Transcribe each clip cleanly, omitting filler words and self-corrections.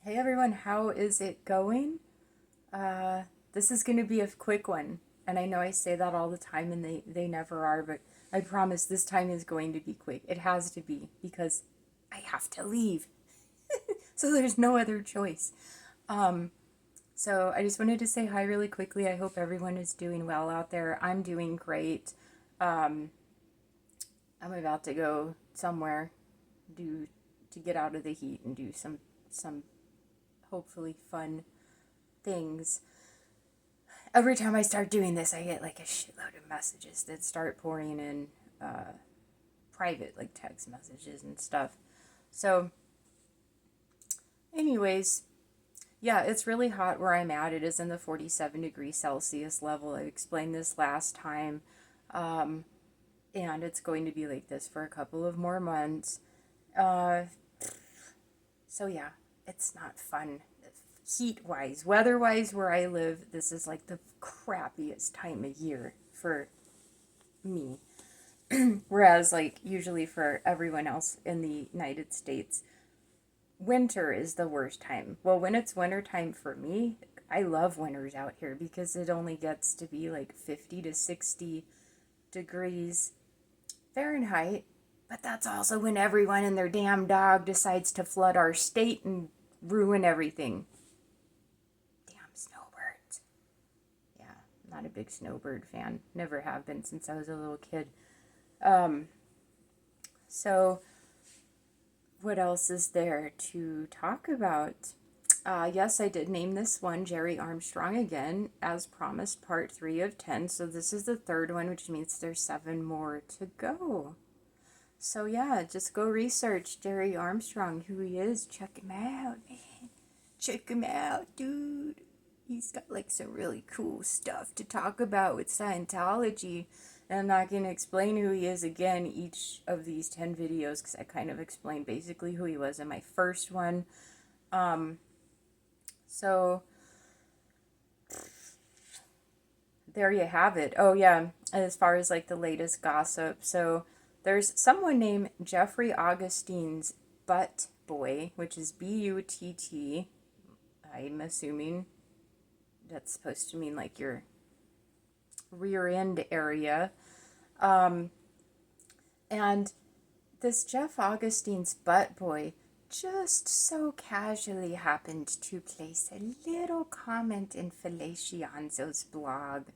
Hey everyone, how is it going? This is going to be a quick one, and I know I say that all the time and they never are, but I promise this time is going to be quick. It has to be because I have to leave, so there's no other choice. Um, so I just wanted to say hi really quickly. I hope everyone is doing well out there. I'm doing great. Um, I'm about to go somewhere do to get out of the heat and do some hopefully fun things. Every time I start doing this, I get like a shitload of messages that start pouring in, uh, private, like text messages and stuff. So, anyways, yeah, it's really hot where I'm at. It is in the 47 degrees Celsius level. I explained this last time. Um, and it's going to be like this for a couple of more months. Uh, so, yeah, it's not fun. Heat wise, weather wise, where I live, this is like the crappiest time of year for me. Whereas, like, usually for everyone else in the United States, winter is the worst time. Well, when it's winter time for me, I love winters out here because it only gets to be like 50 to 60 degrees Fahrenheit. But that's also when everyone and their damn dog decides to flood our state and ruin everything. Damn snowbirds. Yeah, I'm not a big snowbird fan. Never have been since I was a little kid. Um, so what else is there to talk about? Yes, I did name this one Gerry Armstrong again, as promised, part 3 of 10. So this is the third one, which means there's 7 more to go. So yeah, just go research Gerry Armstrong, who he is. Check him out, man. Check him out, dude. He's got like some really cool stuff to talk about with Scientology. And I'm not going to explain who he is again each of these 10 videos because I kind of explained basically who he was in my first one. Um, so there you have it. Oh, yeah, as far as like the latest gossip. So there's someone named Jeffrey Augustine's butt boy, which is Butt. I'm assuming that's supposed to mean like your rear end area. Um, and this Jeff Augustine's butt boy just so casually happened to place a little comment in Felicianzo's blog.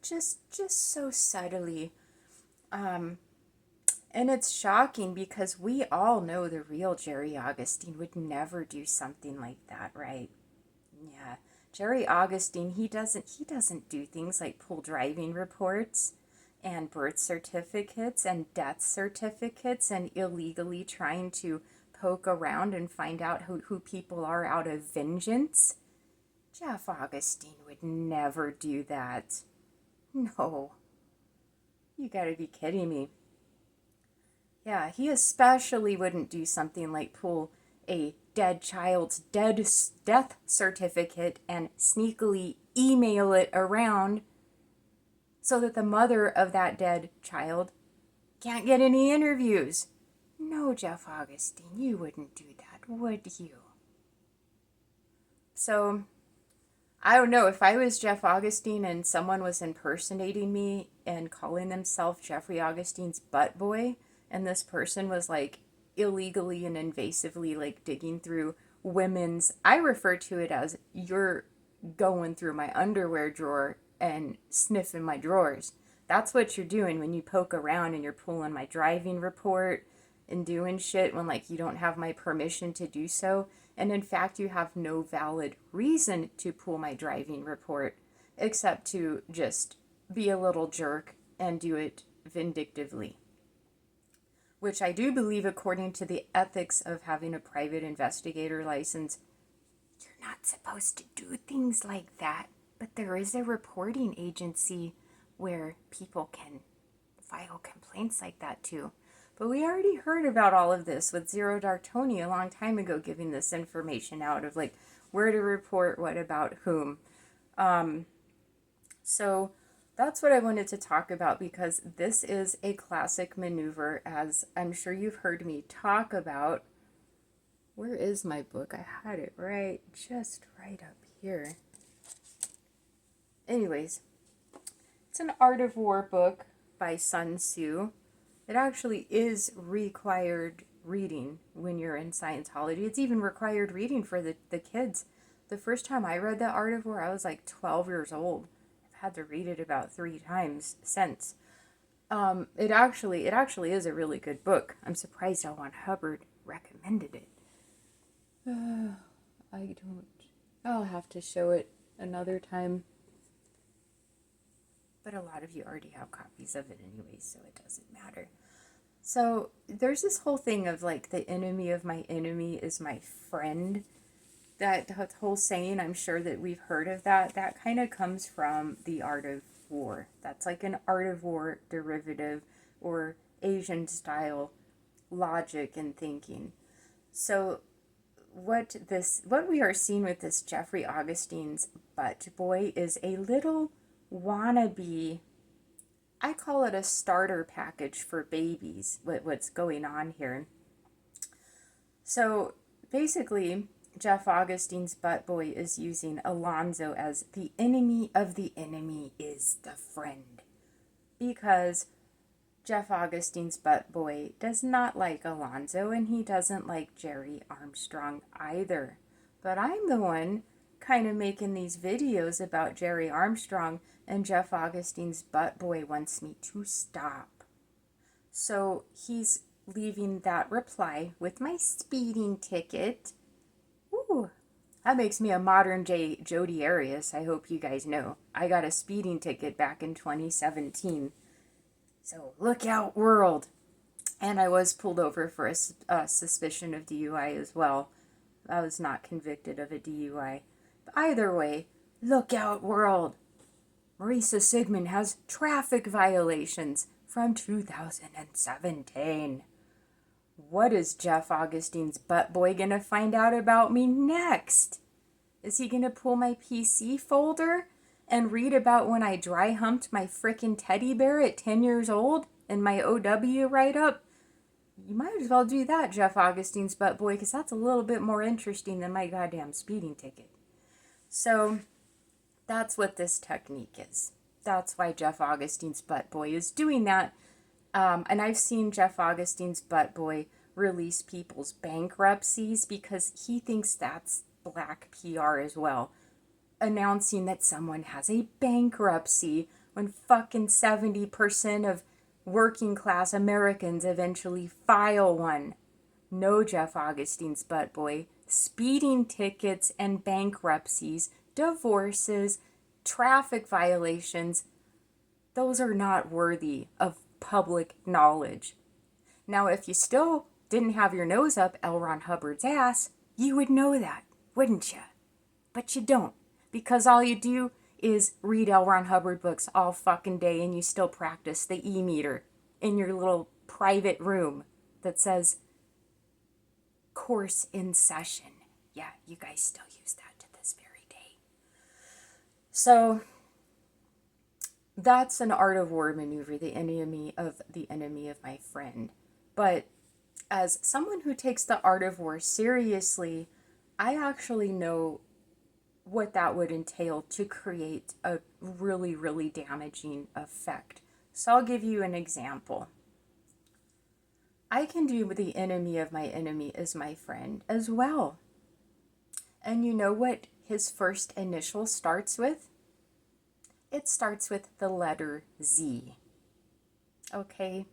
Just so subtly. Um, and it's shocking because we all know the real Gerry Augustine would never do something like that, right? Yeah. Gerry Augustine, he doesn't do things like pull driving reports and birth certificates and death certificates and illegally trying to poke around and find out who people are out of vengeance. Jeff Augustine would never do that. No. You gotta be kidding me. Yeah, he especially wouldn't do something like pull a dead child's death certificate and sneakily email it around so that the mother of that dead child can't get any interviews. No, Jeff Augustine, you wouldn't do that, would you? So, I don't know. If I was Jeff Augustine and someone was impersonating me and calling themselves Jeffrey Augustine's butt boy, and this person was like illegally and invasively like digging through women's, I refer to it as you're going through my underwear drawer and sniffing my drawers. That's what you're doing when you poke around and you're pulling my driving report and doing shit when like you don't have my permission to do so. And in fact, you have no valid reason to pull my driving report except to just be a little jerk and do it vindictively. Which I do believe, according to the ethics of having a private investigator license, you're not supposed to do things like that. But there is a reporting agency where people can file complaints like that too. But we already heard about all of this with Zero Dark Tony a long time ago, giving this information out of like where to report what about whom. Um, so that's what I wanted to talk about because this is a classic maneuver, as I'm sure you've heard me talk about, Where is my book? I had it just right up here. Anyways, it's an Art of War book by Sun Tzu. It actually is required reading when you're in Scientology. It's even required reading for the kids. The first time I read the Art of War, I was like 12 years old. I've had to read it about 3 times since. It actually is a really good book. I'm surprised L. Ron Hubbard recommended it. I'll have to show it another time. But a lot of you already have copies of it anyway, so it doesn't matter. So there's this whole thing of like the enemy of my enemy is my friend. That whole saying, I'm sure that we've heard of that. That kind of comes from the Art of War. That's like an Art of War derivative or Asian style logic and thinking. So what we are seeing with this Jeffrey Augustine's butt boy is a little wannabe, I call it a starter package for babies, what's going on here. So basically, Jeff Augustine's butt boy is using Alonzo as the enemy of the enemy is the friend. Because Jeff Augustine's butt boy does not like Alonzo and he doesn't like Gerry Armstrong either. But I'm the one kind of making these videos about Gerry Armstrong, and Jeff Augustine's butt boy wants me to stop. So he's leaving that reply with my speeding ticket. Ooh, that makes me a modern day Jodi Arias. I hope you guys know. I got a speeding ticket back in 2017. So look out, world. And I was pulled over for a suspicion of DUI as well. I was not convicted of a DUI. But either way, look out, world. Marisa Sigmund has traffic violations from 2017. What is Jeff Augustine's butt boy gonna find out about me next? Is he gonna pull my PC folder and read about when I dry humped my frickin' teddy bear at 10 years old in my OW write-up? You might as well do that, Jeff Augustine's butt boy, because that's a little bit more interesting than my goddamn speeding ticket. So that's what this technique is. That's why Jeff Augustine's butt boy is doing that. And I've seen Jeff Augustine's butt boy release people's bankruptcies because he thinks that's black PR as well. Announcing that someone has a bankruptcy when fucking 70% of working class Americans eventually file one. No, Jeff Augustine's butt boy. Speeding tickets and bankruptcies, divorces, traffic violations, those are not worthy of public knowledge. Now, if you still didn't have your nose up L. Ron Hubbard's ass, you would know that, wouldn't you? But you don't, because all you do is read L. Ron Hubbard books all fucking day and you still practice the E-meter in your little private room that says, course in session. Yeah, you guys still use that to this very day. So that's an Art of War maneuver, the enemy of my friend. But as someone who takes the Art of War seriously, I actually know what that would entail to create a really, really damaging effect. So I'll give you an example. I can do the enemy of my enemy is my friend as well. And you know what his first initial starts with? It starts with the letter Z. Okay?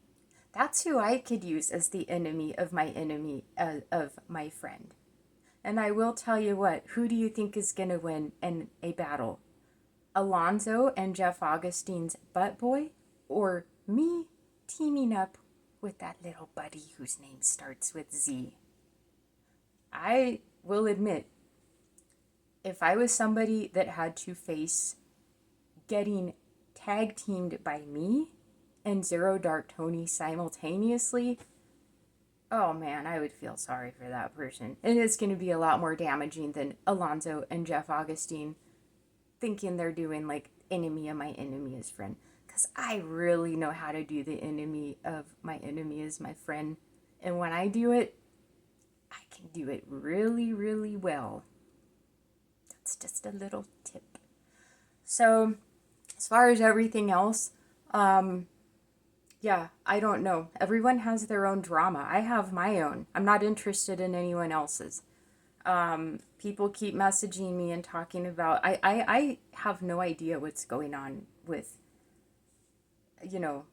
That's who I could use as the enemy of my friend. And I will tell you what, who do you think is going to win in a battle? Alonzo and Jeff Augustine's butt boy? Or me teaming up with that little buddy whose name starts with Z? I will admit, if I was somebody that had to face getting tag teamed by me and Zero Dark Tony simultaneously, oh man, I would feel sorry for that person. And it's going to be a lot more damaging than Alonzo and Jeff Augustine thinking they're doing like enemy of my enemy is friend. Because I really know how to do the enemy of my enemy is my friend. And when I do it, I can do it really, really well. That's just a little tip. So, as far as everything else, yeah, I don't know. Everyone has their own drama. I have my own. I'm not interested in anyone else's. People keep messaging me and talking about, I have no idea what's going on with, you know,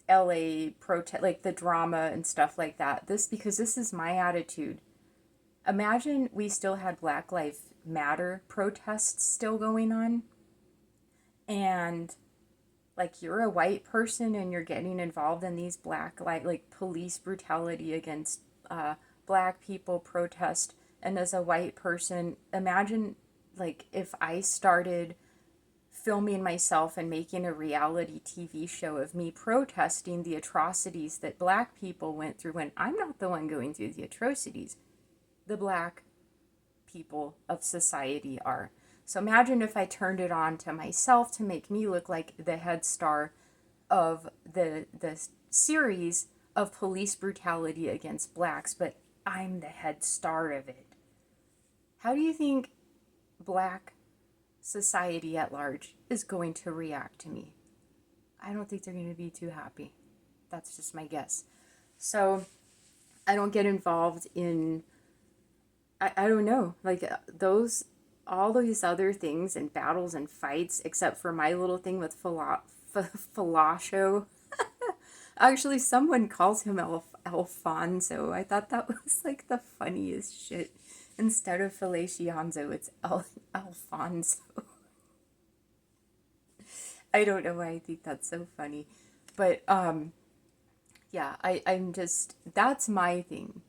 LA protest, like the drama and stuff like that. Because this is my attitude. Imagine we still had Black Lives Matter protests still going on, and like you're a white person and you're getting involved in these like police brutality against black people protest. And as a white person, imagine like if I started filming myself and making a reality TV show of me protesting the atrocities that black people went through, when I'm not the one going through the atrocities. The black people of society are. So imagine if I turned it on to myself to make me look like the head star of the series of police brutality against blacks, but I'm the head star of it. How do you think black society at large is going to react to me? I don't think they're going to be too happy. That's just my guess. So I don't get involved in, I don't know, like all these other things and battles and fights, except for my little thing with Falasho. Actually, someone calls him Alfonso. I thought that was like the funniest shit. Instead of Fellatio, it's Alfonso. I don't know why I think that's so funny. But, yeah, I'm just, that's my thing.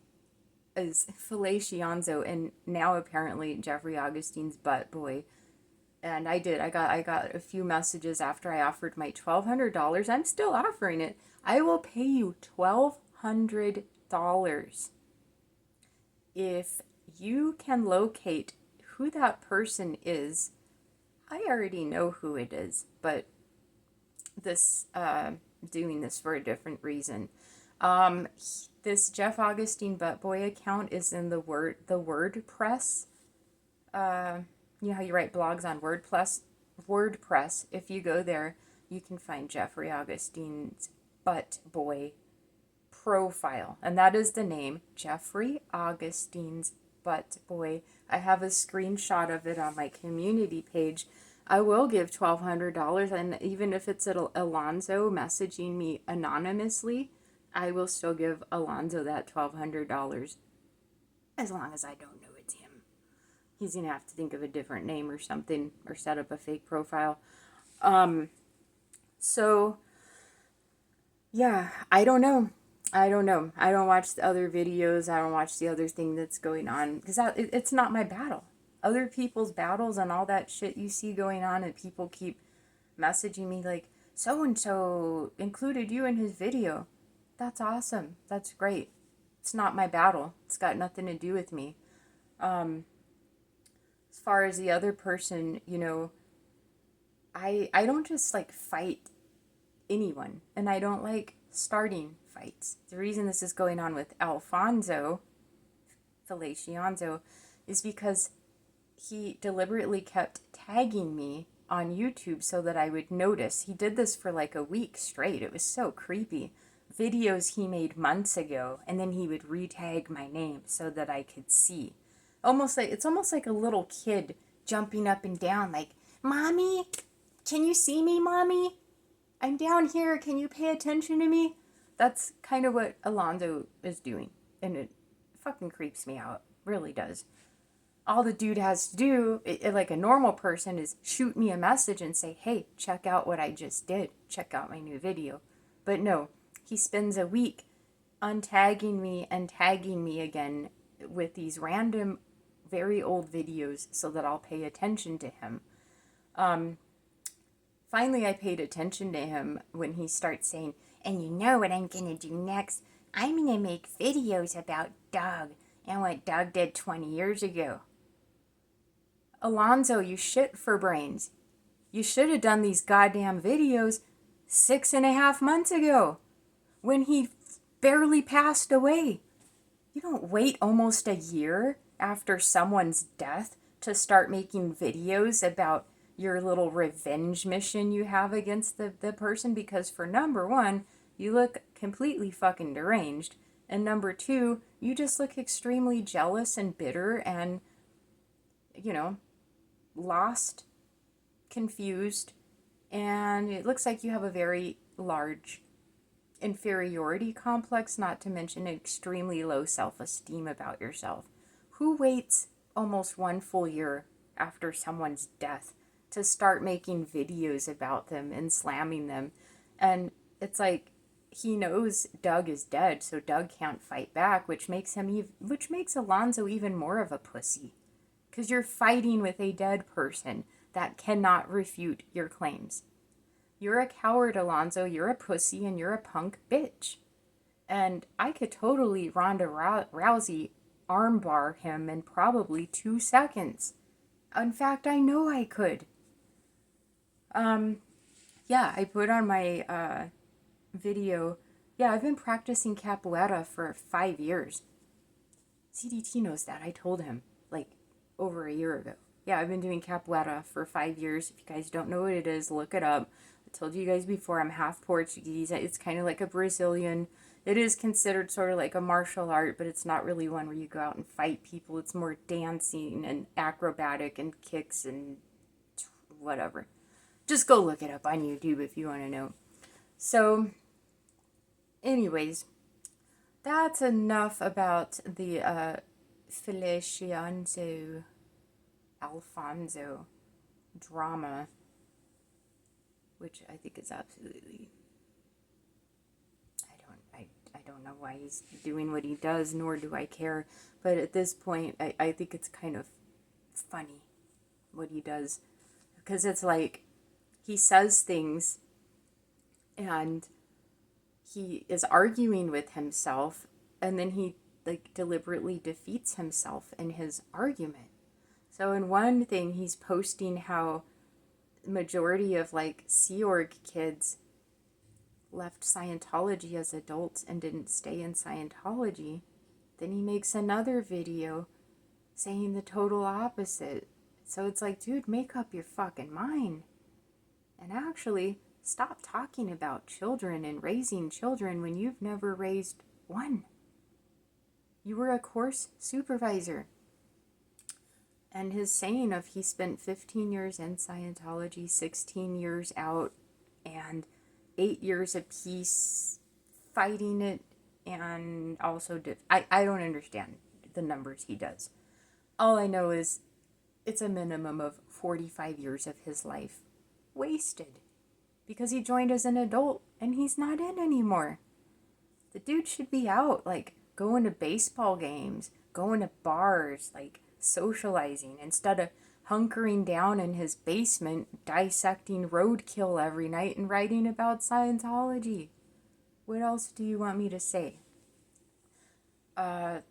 Is Fellatio, and now apparently Jeffrey Augustine's butt boy. And I got a few messages after I offered my $1,200. I'm still offering it. I will pay you $1,200 if you can locate who that person is. I already know who it is, but doing this for a different reason. This Jeff Augustine Buttboy account is in the WordPress. You know how you write blogs on WordPress. If you go there, you can find Jeffrey Augustine's Buttboy profile, and that is the name, Jeffrey Augustine's Buttboy. I have a screenshot of it on my community page. I will give $1,200, and even if it's Alonzo messaging me anonymously, I will still give Alonzo that $1,200, as long as I don't know it's him. He's gonna have to think of a different name or something, or set up a fake profile. So yeah, I don't know. I don't watch the other videos. I don't watch the other thing that's going on, because it's not my battle. Other people's battles and all that shit you see going on, and people keep messaging me like, so and so included you in his video. That's awesome. That's great. It's not my battle. It's got nothing to do with me. As far as the other person, you know, I don't just like fight anyone, and I don't like starting fights. The reason this is going on with Alfonso Fellatio is because he deliberately kept tagging me on YouTube so that I would notice. He did this for like a week straight. It was so creepy. Videos he made months ago, and then he would re-tag my name so that I could see. It's almost like a little kid jumping up and down like, "Mommy, can you see me, Mommy? I'm down here. Can you pay attention to me?" That's kind of what Alonzo is doing, and it fucking creeps me out. Really does. All the dude has to do, like a normal person, is shoot me a message and say, "Hey, check out what I just did. Check out my new video." But no, he spends a week untagging me and tagging me again with these random, very old videos so that I'll pay attention to him. Finally, I paid attention to him when he starts saying, "And you know what I'm gonna do next? I'm gonna make videos about Doug and what Doug did 20 years ago." Alonzo, you shit for brains. You should have done these goddamn videos 6.5 months ago, when he barely passed away. You don't wait almost a year after someone's death to start making videos about your little revenge mission you have against the person, because for number one, you look completely fucking deranged. And number two, you just look extremely jealous and bitter and, you know, lost, confused, and it looks like you have a very large inferiority complex, not to mention extremely low self-esteem about yourself. Who waits almost one full year after someone's death to start making videos about them and slamming them? And it's like, he knows Doug is dead, so Doug can't fight back, which makes Alonzo even more of a pussy, because you're fighting with a dead person that cannot refute your claims. You're a coward, Alonzo. You're a pussy and you're a punk bitch. And I could totally Ronda Rousey armbar him in probably 2 seconds. In fact, I know I could. Yeah, I put on my video. Yeah, I've been practicing capoeira for 5 years. CDT knows that. I told him, like, over a year ago. Yeah, I've been doing capoeira for 5 years. If you guys don't know what it is, look it up. I told you guys before, I'm half Portuguese. It's kind of like a Brazilian. It is considered sort of like a martial art, but it's not really one where you go out and fight people. It's more dancing and acrobatic and kicks and whatever. Just go look it up on YouTube if you want to know. So, anyways, that's enough about the Feliciano Alfonso drama, which I think is absolutely, I don't know why he's doing what he does, nor do I care, but at this point I think it's kind of funny what he does, because it's like he says things and he is arguing with himself, and then he like deliberately defeats himself in his argument. So in one thing, he's posting how majority of like Sea Org kids left Scientology as adults and didn't stay in Scientology. Then he makes another video saying the total opposite. So it's like, dude, make up your fucking mind. And actually, stop talking about children and raising children when you've never raised one. You were a course supervisor. And his saying of he spent 15 years in Scientology, 16 years out, and 8 years of peace fighting it, and also I don't understand the numbers he does. All I know is it's a minimum of 45 years of his life wasted because he joined as an adult and he's not in anymore. The dude should be out, like going to baseball games, going to bars, like socializing, instead of hunkering down in his basement, dissecting roadkill every night and writing about Scientology. What else do you want me to say? As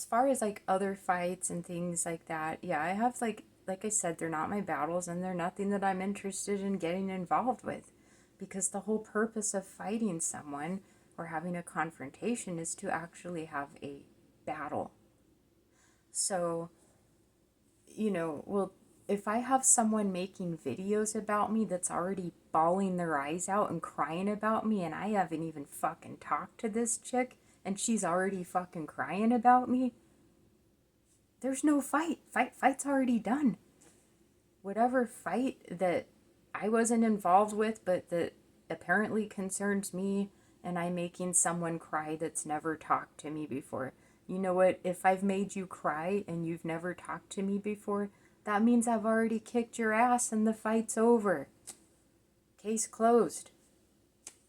far as like other fights and things like that, yeah, I have like I said, they're not my battles and they're nothing that I'm interested in getting involved with, because the whole purpose of fighting someone or having a confrontation is to actually have a battle. So, well, if I have someone making videos about me that's already bawling their eyes out and crying about me, and I haven't even fucking talked to this chick, and she's already fucking crying about me, there's no fight. Fight's already done. Whatever fight that I wasn't involved with, but that apparently concerns me, and I'm making someone cry that's never talked to me before. You know what? If I've made you cry and you've never talked to me before, that means I've already kicked your ass and the fight's over. Case closed.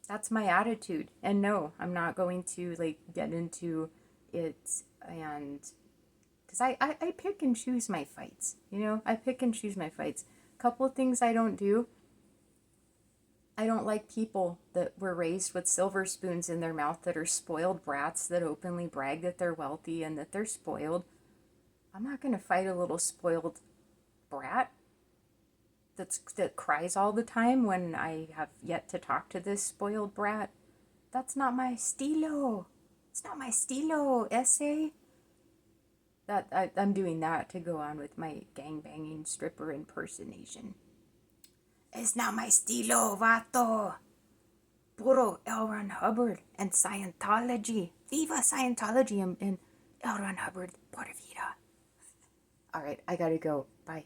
That's my attitude. And no, I'm not going to like get into it, and because I pick and choose my fights. I pick and choose my fights. Couple of things I don't do. I don't like people that were raised with silver spoons in their mouth that are spoiled brats that openly brag that they're wealthy and that they're spoiled. I'm not going to fight a little spoiled brat that cries all the time when I have yet to talk to this spoiled brat. That's not my stilo. It's not my stilo essay. I'm doing that to go on with my gangbanging stripper impersonation. It's not my stilo, vato. Puro L. Ron Hubbard and Scientology. Viva Scientology and L. Ron Hubbard. Pura vida. All right, I gotta go. Bye.